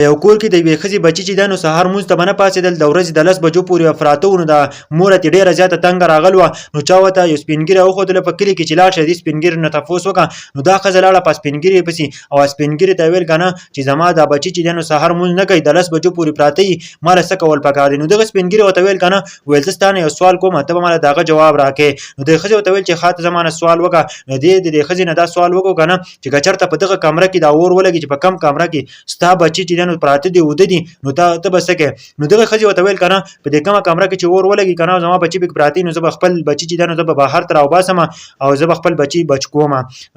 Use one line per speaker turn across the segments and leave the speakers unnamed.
یو کور کې د یوې ښځې بچي چې دی نو سهار مونځ ته به نه پاڅېدل د ورځې د 10 بجو پورې افراطه و نو د مور ته ډېره زیاته تنګه راغلې وه نو چا ورته یو سپین ږیری وښودله په کلي کې چې لاړ شه دې سپین ږیري نه تپوس وکړه نو دا ښځه لاړه په سپین ږیري پسې او سپین ږیري ته یې ویل که نه چې زما دا بچي چې دی نو سهار مونځ نه کوي د 10 بجو پورې پراته وي ما له څه کول پکار دي نو دغه سپین ږیري ورته ویل که نه ویل زه ستا نه یو سوال کوم ته به ماله د هغه جواب راکړې نو دې ښځې ورته ویل چې ښه ته زما نه سوال وکړه نو دې د دې ښځې نه دا سوال وکړو که نه چې که چېرته په دغه کمره کې دا اور ولګي چې په کم کمره کې ستا بچي چې دی نو پراته دي اوده دي نو ته به څه کوې نو دغه ښځې ورته ویل که نه په دې کومه کمره کې چې اور ولګي که نه زما بچي پکې پراته نو زه به خپل بچي چې دی نو زه به بهر ته راوباسم او زه به خپل بچي بچ کوم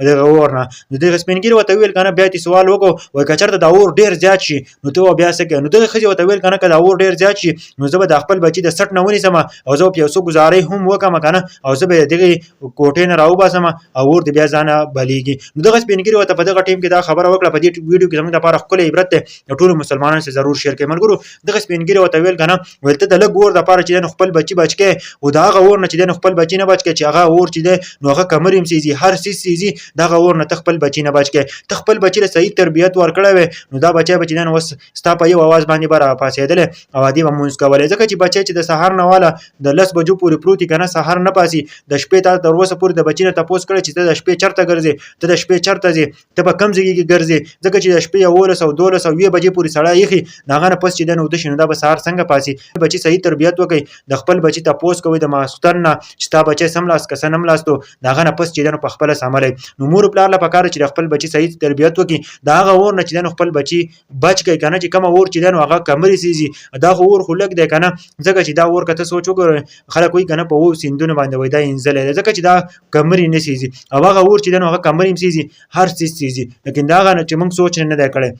دغه اور نه نو دغه سپین ږیري ورته ویل که نه بیا یې سوال وکړو وایي که چېرته دا اور ډېر زیات شي نو ته به بیا څه کوې نو دغه ښځې ورته ویل که نه که دا اور ډېر زیات شي نو زه به د خپل بچي د سټ نه ونیسم او زه به په یو څه ګزارۍ هم وکړم که نه او زه به یې دغې کوټې نه راوباسم او اور دې بیا ځانه بلیږي نو دغه سپین ږیري ورته په دغه ټیم کې دا خبره وکړه په دې ویډیو کې زموږ دپاره ښکلی عبرت دی د ټولو مسلمانانو سره ضرور شیر کړئ ملګرو دغه سپین ږیري ورته ویل که نه ویل ته د لږ اور دپاره چې دی نو خپل بچي بچ کوې او د هغه اور نه چې دی نو خپل بچي نه بچ کوې چې هغه اور چې دی نو هغه کمر هم سیزي هر څیز سیزي دغه اور نه ته خپل بچي نه بچ کوې ته خپل بچي له صحیح تربیت ورکړی وې نو دا بچی به چې دی نو اوس ستا په یو اواز باندې به راپاڅېدلی او عادي به مونځ کولی ځکه چې بچی چې د سهار نه واله د 10 بجو پورې پروت وي که نه سهار نه پاسي د شپې تا تر اوسه پورې د بچي نه تپوس کړی چې ته د شپې چېرته ګرځې ته د شپې چېرته ځې ته په کوم ځای کې ګرځې ځکه چې د شپې 11 او 12 او 1 بجې پورې سړی ایښي د هغه نه پس چې دی نو اوده شي نو دا به سهار څنګه پاسي بچي صحیح تربیت وکړئ د خپل بچي تپوس کوئ د ماسختن نه چې ستا بچی سملاست که څه نه ملاستو د هغه نه پس چې دی نو په خپله سملی نو مور پلار له پکار چې د خپل بچي صحیح تربیت وکړي د هغه اور نه چې دی نو خپل بچي بچ کړئ که نه چې کومه اور چې دی نو هغه کمرې سیزي دا خو اور خو لږ دی که نه ځکه چې دا اور که ته سوچ وګورې خلک وایي که نه په 2 سیندونو باندې وایي دا انځلی دی ځکه چې دا کمرې نه سیزي او هغه اور چې دی نو هغه کمرې هم سیزي هر څیز سیزي لیکن دا هغه چې موږ سوچ نه دی کړی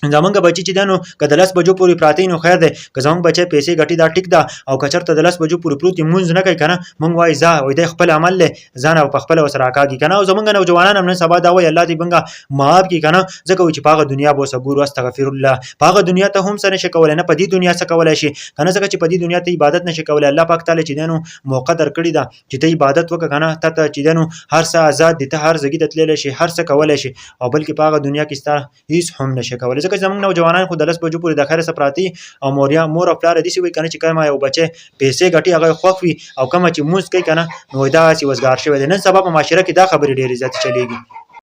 زمونږ بچي چې دی نو که د 10 بجو پورې پراته نو خیر دی که زمونږ بچی پیسې ګټي دا ټیک ده او که چېرته د 10 بجو پورې پروت وي مونځ نه کوي که نه موږ وایي ځه وایي دی خپل عمل دی ځان او په خپله ورسره راکاږي که نه او زمونږ نوجوانان هم نن سبا دا وایي الله دې موږ معاف کړي که نه ځکه وایي چې په هغه دنیا به اوسه ګورو استغفر الله په هغه دنیا ته هم څه نشي کولی نه په دې دنیا څه کولی شي که نه ځکه چې په دې دنیا ته عبادت نشي کولی الله پاک تعالی چې دی نو موقع درکړې ده چې ته عبادت وکړه که نه ته چې دی نو هر څه آزاد دي ته هر ځای ته تللی شي هر څه کولی شي او بلکې په هغه دنیا کې ستا هېڅ هم نشي کولی ځکه چې زموږ نوجوانان خو د 10 بجو پورې د خیر څه پراته او مور او پلار داسې وایي که نه چې کومه یو بچی پیسې ګټي هغه خوښ وي او کومه چې مونځ کوي که نه نو دا هسې وزګار شوی دی نن سبا په معاشره کې دا خبرې ډېرې زیاتې چلیږي